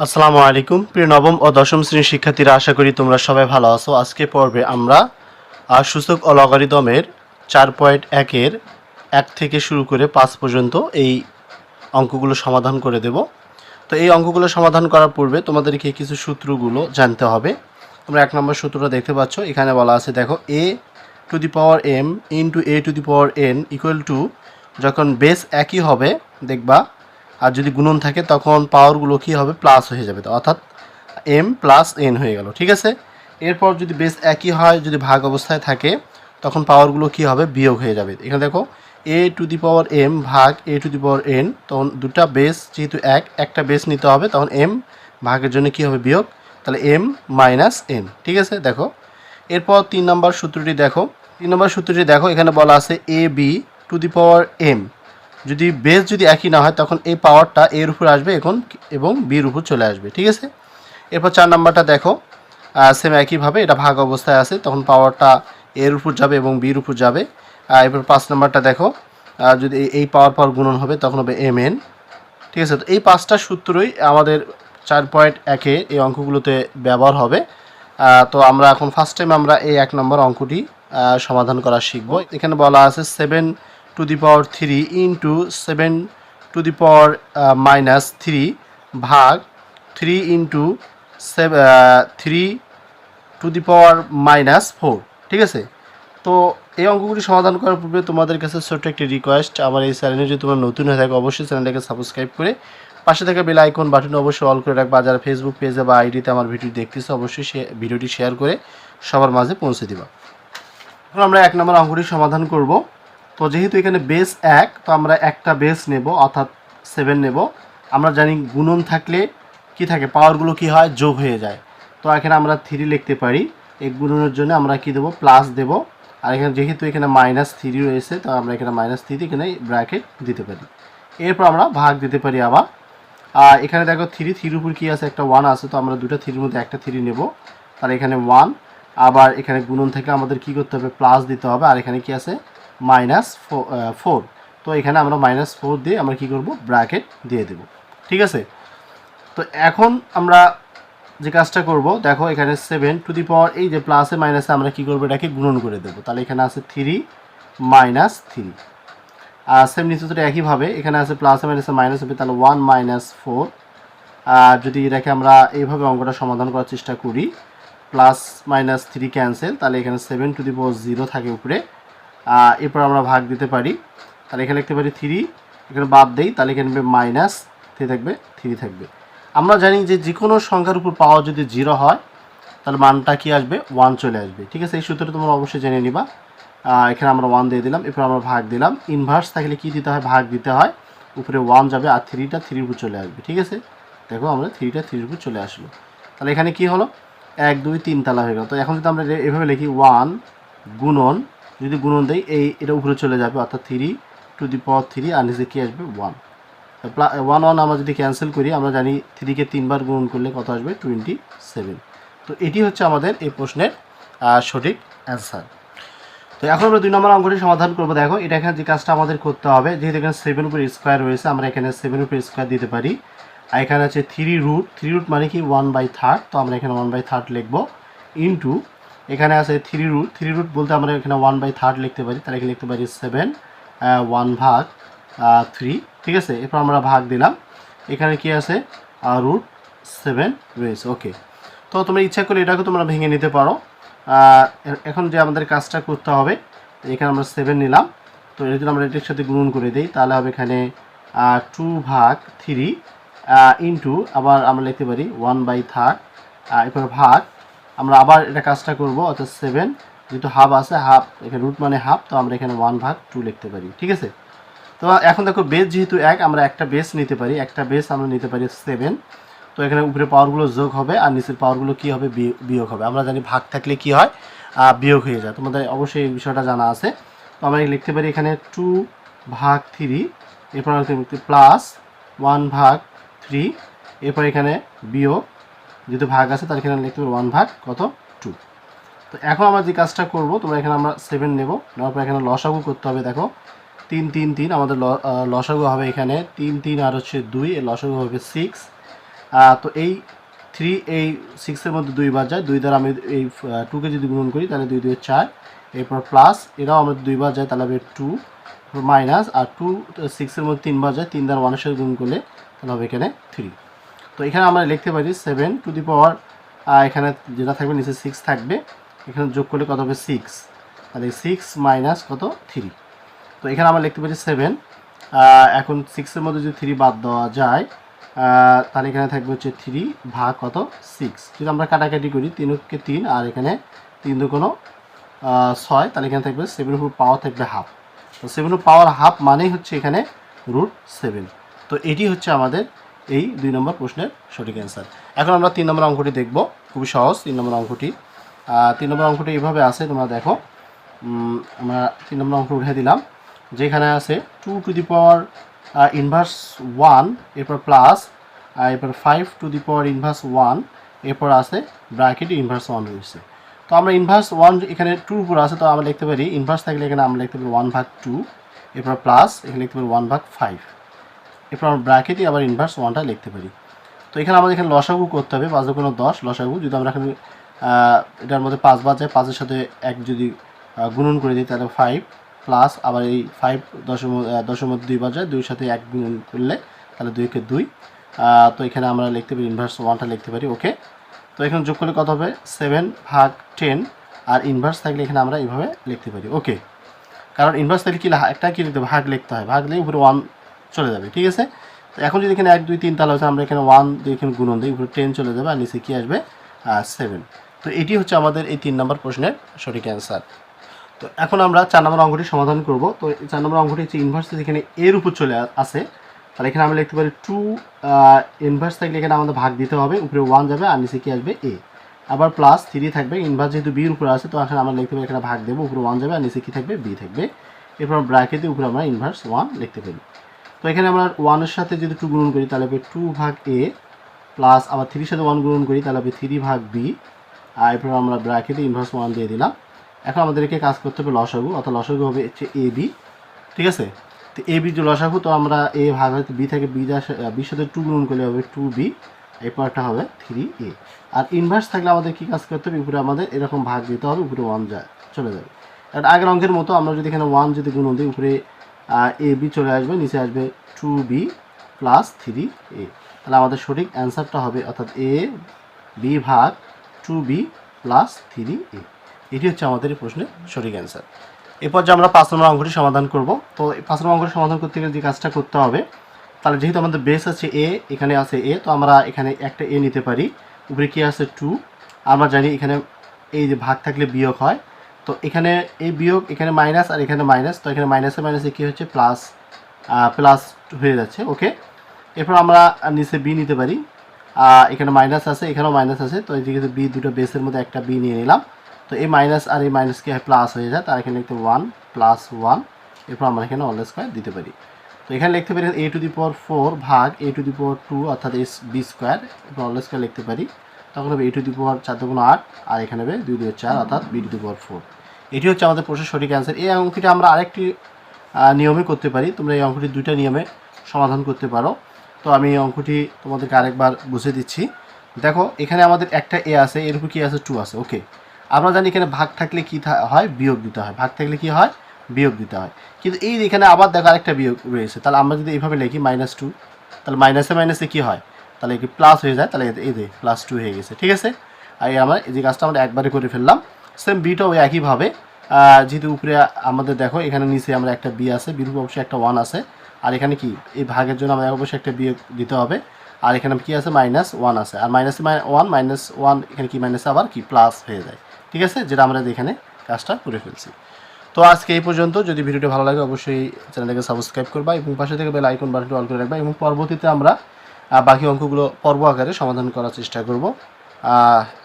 আসসালামু আলাইকুম প্রিয় নবম ও দশম শ্রেণীর শিক্ষার্থীরা, আশা করি তোমরা সবাই ভালো আছো। আজকে পর্বে আমরা সূচক ও লগারিদমের 4.1-এর 1 থেকে শুরু করে 5 পর্যন্ত এই অঙ্কগুলো সমাধান করে দেব। তো এই অঙ্কগুলো সমাধান করার পূর্বে তোমাদেরকে কিছু সূত্রগুলো জানতে হবে। তোমরা 1 নম্বর সূত্রটা দেখতে পাচ্ছ, এখানে বলা আছে দেখো a⁴m into a⁴n equal to, যখন বেস একই হবে দেখবা, আর যদি গুণন থাকে তখন পাওয়ারগুলো কী হবে, প্লাস হয়ে যাবে, অর্থাৎ m প্লাস n হয়ে গেল। ঠিক আছে, এরপর যদি বেস একই হয়, যদি ভাগ অবস্থায় থাকে তখন পাওয়ারগুলো কী হবে, বিয়োগ হয়ে যাবে। এখানে দেখো a⁴m ভাগ a⁴n, তখন দুটা বেস যেহেতু একটা বেস নিতে হবে, তখন m ভাগের জন্য কী হবে, বিয়োগ, তাহলে m মাইনাস n। ঠিক আছে, দেখো এরপর 3 নম্বর সূত্রটি দেখো। 3 নম্বর সূত্রটি দেখো, এখানে বলা আছে ab⁴m, যদি বেস যদি একই না হয় তখন এই পাওয়ারটা এর উপর আসবে এবং বির উপর চলে আসবে। ঠিক আছে, এরপর 4 নাম্বারটা দেখো, সেম একইভাবে এটা ভাগ অবস্থায় আছে, তখন পাওয়ারটা এর উপর যাবে এবং বির উপর যাবে। এরপর 5 নাম্বারটা দেখো, যদি এই পাওয়ার গুণন হবে তখন হবে mn। ঠিক আছে, তো এই 5টা সূত্রই আমাদের 4.1-এ এই অঙ্কগুলোতে ব্যবহার হবে। তো আমরা এখন ফার্স্ট টাইম আমরা এই 1 নম্বর অঙ্কটি সমাধান করা শিখব। এখানে বলা আছে 7⁴ ইন্টু 7⁻³ ভাগ 3 ইন্টু 3⁻⁴। ঠিক আছে, তো এই অঙ্কগুলি সমাধান করার পূর্বে তোমাদের কাছে ছোট্ট একটি রিকোয়েস্ট, আমার এই চ্যানেলে যদি তোমরা নতুন হয়ে থাকো অবশ্যই চ্যানেলটাকে সাবস্ক্রাইব করে পাশে থাকা বেল আইকন বাটন অবশ্যই অল করে রাখবা। যারা ফেসবুক পেজে বা আইডিতে আমার ভিডিও দেখতেছো অবশ্যই ভিডিওটি শেয়ার করে সবার মাঝে পৌঁছে দিবা। এখন আমরা 1 নম্বর অঙ্কটি সমাধান করব। তো যেহেতু এখানে বেস 1, তো আমরা একটা বেস নেব, অর্থাৎ 7 নেব। আমরা জানি গুণন থাকলে কি থাকে, পাওয়ারগুলো কি হয়, যোগ হয়ে যায়। তো এখানে আমরা 3 লিখতে পারি, এই গুণনের জন্য আমরা কি দেব, প্লাস দেব। আর এখানে যেহেতু এখানে -3 রয়েছে, তো আমরা এখানে -3 এখানে ব্র্যাকেট দিতে পারি। এরপর আমরা ভাগ দিতে পারি আবার। এখানে দেখো 3 উপর কি আছে, একটা 1 আছে, তো আমরা দুটো 3-এর মধ্যে একটা 3 নেব, তাহলে এখানে 1। আবার এখানে গুণন থেকে আমাদের কি করতে হবে, প্লাস দিতে হবে। আর এখানে কি আছে, -4। তো এখানে আমরা -4 দিয়ে আমরা কি করব, ব্র্যাকেট দিয়ে দেব। ঠিক আছে, তো এখন আমরা যে কাজটা করব, দেখো এখানে 7⁴, এই যে প্লাসে মাইনাসে আমরা কি করব, এটাকে গুণন করে দেব। তাহলে এখানে আছে 3 - 3। আর সেম নিচে একইভাবে এখানে আছে প্লাসে মাইনাসে মাইনাস হবে, তাহলে 1 - 4। আর যদি এটাকে আমরা এইভাবে অঙ্কটা সমাধান করার চেষ্টা করি, +-3 ক্যান্সেল, তাহলে এখানে 7⁴ থাকে উপরে। এরপর আমরা ভাগ দিতে পারি, তাহলে এখানে লিখতে পারি 3, এখানে বাদ দেই, তাহলে এখানে -3 থাকবে, 3 থাকবে। আমরা জানি যে কোনো সংখ্যার উপর পাওয়ার যদি 0 হয় তাহলে মানটা কি আসবে, 1 চলে আসবে। ঠিক আছে, এই সূত্রটা তোমরা অবশ্যই জেনে নিবা। এখানে আমরা 1 দিয়ে দিলাম, এরপর আমরা ভাগ দিলাম। ইনভার্স থাকলে কি দিতে হয়, ভাগ দিতে হয়, উপরে 1 যাবে আর 3টা 3-এর উপর চলে আসবে। ঠিক আছে, দেখো আমরা 3টা 3-এর উপর চলে আসলো। তাহলে এখানে কি হলো, 1 2 3 তালা হয়ে গেল। তো এখন যদি আমরা এভাবে লিখি 1 গুণন, যদি গুণন দেই এটা উপরে চলে যাবে, অর্থাৎ 3⁴, আর নিচে কি আসবে, 1। 1 আমরা যদি ক্যান্সেল করি, আমরা জানি 3-কে 3 বার গুণন করলে কত আসবে, 27। তো এটি হচ্ছে আমাদের এই প্রশ্নের সঠিক অ্যান্সার। তো এখন আমরা 2 নম্বর অঙ্কটি সমাধান করব। দেখো এটা এখানে যে কাজটা আমাদের করতে হবে, যেহেতু এখানে 7 উপর স্কোয়ার রয়েছে, আমরা এখানে 7 উপর স্কোয়ার দিতে পারি। আর এখানে আছে 3 রুট মানে কি 1/3, তো আমরা এখানে 1/3 লিখব, ইন্টু এখানে আছে 3 রুট বলতে আমরা এখানে 1/3 লিখতে পারি, তাহলে এখানে লিখতে পারি 7 1/3। ঠিক আছে, এরপর আমরা ভাগ দিলাম, এখানে কি আছে, √7 রয়েছে। ওকে, তো তোমরা ইচ্ছা করলে এটাকে তোমরা ভেঙে নিতে পারো। এখন যে আমাদের কাজটা করতে হবে, এখানে আমরা 7 নিলাম, তো এটা যদি আমরা এটার সাথে গুণন করে দিই তাহলে হবে এখানে 2/3 ইন্টু, আবার আমরা লিখতে পারি 1/3। এরপর ভাগ, আমরা আবার এটা কাজটা করব, অর্থাৎ 7 যেহেতু হাফ আছে, হাফ এখানে রুট মানে হাফ, তো আমরা এখানে 1/2 লিখতে পারি। ঠিক আছে, তো এখন দেখো বেস যেহেতু 1, আমরা একটা বেস নিতে পারি, একটা বেস আমরা নিতে পারি 7। তো এখানে উপরে পাওয়ারগুলো যোগ হবে আর নিচের পাওয়ারগুলো কি হবে, বিয়োগ হবে। আমরা জানি ভাগ থাকলে কি হয়, বিয়োগ হয়ে যায়, তোমাদের অবশ্যই এই বিষয়টা জানা আছে। তো আমরা লিখতে পারি এখানে 2/3, এরপর +1/3, এরপর এখানে বিয়োগ, যেহেতু ভাগ আছে তার এখানে লিখতে পারি 1/2। তো এখন আমরা যে কাজটা করব, তোমরা এখানে আমরা 7 নেব, নেওয়ার পর এখানে লসাগু করতে হবে। দেখো 3 3 3 আমাদের লসাগু হবে এখানে 3 3 আর হচ্ছে 2, এর লসাগু হবে 6। তো এই 3 এই 6-এর মধ্যে 2 বার যায়, 2 দ্বারা আমি এই 2কে যদি গুণন করি তাহলে 2 2 4, এরপর প্লাস এটাও আমাদের 2 বার যায় তাহলে হবে 2, মাইনাস আর 2 6-এর মধ্যে 3 বার যায়, 3 দ্বারা 1-এর সাথে গুণ করলে তাহলে হবে এখানে 3। তো এখানে আমরা লিখতে পারি 7 টু দি পাওয়ার, এখানে যেটা থাকবে নিচে 6 থাকবে, এখানে যোগ করলে কত হবে 6, তাহলে 6 মাইনাস কত 3। তো এখানে আমরা লিখতে পারি 7, এখন 6-এর মধ্যে যদি 3 বাদ দেওয়া যায় তাহলে এখানে থাকবে হচ্ছে 3 ভাগ কত 6। যদি আমরা কাটাকাটি করি 3 3 আর এখানে 3 2 কোনো 6, তাহলে এখানে থাকবে 7 উপর পাওয়ার থাকবে হাফ। তো 7 উপর পাওয়ার হাফ মানেই হচ্ছে এখানে √7। তো এটি হচ্ছে আমাদের এই 2 নম্বর প্রশ্নের সঠিক অ্যান্সার। এখন আমরা 3 নম্বর অঙ্কটি দেখব, খুবই সহজ 3 নম্বর অঙ্কটি। 3 নম্বর অঙ্কটি এইভাবে আছে, তোমরা দেখো আমরা 3 নম্বর অঙ্ক উঠে দিলাম, যেখানে আছে 2 টু দি পাওয়ার ইনভার্স 1, এরপর প্লাস এরপর 5 টু দি পাওয়ার ইনভার্স 1, এরপর আছে ব্র্যাকেটে ইনভার্স 1 রয়েছে। তো আমরা ইনভার্স 1 এখানে 2 উপর আছে, তো আমরা লিখতে পারি ইনভার্স থাকলে এখানে আমরা লিখতে পারি 1/2, এরপর প্লাস এখানে লিখতে পারি 1/5, এরপর আমরা ব্র্যাকেটে আবার ইনভার্স 1টা লিখতে পারি। তো এখানে আমাদের এখানে লসাগু করতে হবে, 5 × 10 লসাগু। যদি আমরা এখানে এটার মধ্যে 5 বার যায়, 5-এর সাথে 1 যদি গুণন করে দিই তাহলে 5, প্লাস আবার এই 5 10-এর মধ্যে 2 বার যায়, 2-এর সাথে 1 গুণন করলে তাহলে 2 × 2। তো এখানে আমরা লিখতে পারি ইনভার্স 1টা লিখতে পারি, ওকে। তো এখানে যোগ করলে কত হবে 7/10, আর ইনভার্স থাকলে এখানে আমরা এইভাবে লিখতে পারি, ওকে। কারণ ইনভার্স থাকলে কি একটা কি লিখতে হবে, ভাগ লিখতে হয়, ভাগ দিলে উপরে 1 চলে যাবে, ঠিক আছে। তো এখন যদি এখানে 1 2 3 তাহলে হচ্ছে আমরা এখানে 1 দিয়ে এখানে গুণন দিই, উপরে 10 চলে যাবে আর নিচে কি আসবে 7। তো এটি হচ্ছে আমাদের এই 3 নম্বর প্রশ্নের সঠিক অ্যান্সার। তো এখন আমরা 4 নম্বর অঙ্কটি সমাধান করব। তো 4 নম্বর অঙ্কটি হচ্ছে ইনভার্স এখানে এর উপর চলে আসে, তাহলে এখানে আমরা লিখতে পারি 2 ইনভার্স থাকলে এখানে আমাদের ভাগ দিতে হবে, উপরে 1 যাবে আর নিচে কি আসবে a, আবার প্লাস 3 থাকবে, ইনভার্স যেহেতু b এর উপরে আছে তো এখন আমরা লিখতে পারি এখানে ভাগ দেবো, উপরে 1 যাবে আর নিচে কি থাকবে b থাকবে, এরপর ব্র্যাকেটে উপরে আমরা ইনভার্স 1 লিখতে পারি। তো এখানে আমরা 1-এর সাথে যদি 2 গুণন করি তাহলে হবে 2/a, প্লাস আবার 3-এর সাথে 1 গুণন করি তাহলে হবে 3/b, আর এরপর আমরা ব্র্যাকেটে ইনভার্স 1 দিয়ে দিলাম। এখন আমাদেরকে কাজ করতে হবে লসাগু, অর্থাৎ লসাগু হবে হচ্ছে ab, ঠিক আছে। তো ab যে লসাগু, তো আমরা a ভাগ হয়তো b থেকে b-র সাথে 2 গুণন করলে হবে 2b, এরপরটা হবে 3a। আর ইনভার্স থাকলে আমাদের কি কাজ করতে হবে, উপরে আমাদের এরকম ভাগ দিতে হবে, উপরে 1 চলে যাবে। আর আগের অঙ্কের মতো আমরা যদি এখানে 1 যদি গুণন দিই, উপরে ab চলে আসবে, নিচে আসবে 2b প্লাস 3a, তাহলে আমাদের সঠিক অ্যান্সারটা হবে অর্থাৎ ab ভাগ 2b প্লাস 3a। এটি হচ্ছে আমাদের এই প্রশ্নের সঠিক অ্যান্সার। এরপর যে আমরা 5 নম্বর অঙ্কটি সমাধান করব। তো 5 নম্বর অঙ্কটি সমাধান করতে গেলে যে কাজটা করতে হবে, তাহলে যেহেতু আমাদের বেস আছে a, এখানে আছে a, তো আমরা এখানে একটা a নিতে পারি, উপরে কি আছে 2, আমরা জানি এখানে এই যে ভাগ থাকলে বিয়োগ হয়, তো এখানে এই বিয়োগ এখানে মাইনাস আর এখানে মাইনাস, তো এখানে মাইনাসে মাইনাসে কী হচ্ছে প্লাস প্লাস হয়ে যাচ্ছে, ওকে। এরপর আমরা নিচে b নিতে পারি, এখানে মাইনাস আছে এখানেও মাইনাস আছে, তো এদিকে b দুটো বেসের মধ্যে একটা b নিয়ে নিলাম। তো এই মাইনাস আর এই মাইনাস কি হয় প্লাস হয়ে যায়, তার এখানে লিখতে 1 + 1, এরপর আমরা এখানে হোল স্কয়ার দিতে পারি। তো এখানে লিখতে পারি a⁴ ভাগ a⁴ অর্থাৎ b², এরপর হোল স্কয়ার লিখতে পারি, তখন হবে a⁴ 4 × 8 আর এখানে হবে 2 2 4 অর্থাৎ b⁴। এটি হচ্ছে আমাদের প্রশ্নের সঠিক অ্যান্সার। এই অঙ্কটি আমরা আরেকটি নিয়মে করতে পারি, তোমরা এই অঙ্কটি 2টা নিয়মে সমাধান করতে পারো। তো আমি এই অঙ্কটি তোমাদেরকে আরেকবার বুঝিয়ে দিচ্ছি। দেখো এখানে আমাদের একটা a আছে, এর উপর কি আছে 2 আছে, ওকে। আমরা জানি এখানে ভাগ থাকলে কি হয়, বিয়োগ দিতে হয়, ভাগ থাকলে কি হয়, বিয়োগ দিতে হয়। কিন্তু এই এখানে আবার দেখো আরেকটা বিয়োগ রয়েছে, তাহলে আমরা যদি এইভাবে লিখি -2, তাহলে মাইনাসে মাইনাসে কি হয়, তাহলে কি প্লাস হয়ে যায়, তাহলে এই যে +2 হয়ে গেছে, ঠিক আছে। আর আমরা এই যে কাজটা আমরা একবারে করে ফেললাম। সেম বিটাও একইভাবে, যেহেতু উপরে আমাদের দেখো এখানে নিচে আমরা একটা বি আছে, বির উপর অবশ্যই একটা 1 আছে, আর এখানে কি এই ভাগের জন্য আমাদের অবশ্যই একটা বিয়োগ দিতে হবে, আর এখানে কি আছে -1 আছে, আর -1 এখানে কি মাইনাসে আবার কি প্লাস হয়ে যায়, ঠিক আছে, যেটা আমরা এখানে কাজটা করে ফেলছি। তো আজকে এই পর্যন্ত। যদি ভিডিওটি ভালো লাগে অবশ্যই চ্যানেলটাকে সাবস্ক্রাইব করবা এবং পাশে থেকে বেল আইকন বাটনটি অল করে রাখবা, এবং পরবর্তীতে আমরা বাকি অঙ্কগুলো পর্ব আকারে সমাধান করার চেষ্টা করব।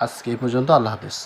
আজকে এই পর্যন্ত। আল্লাহ হাফেজ।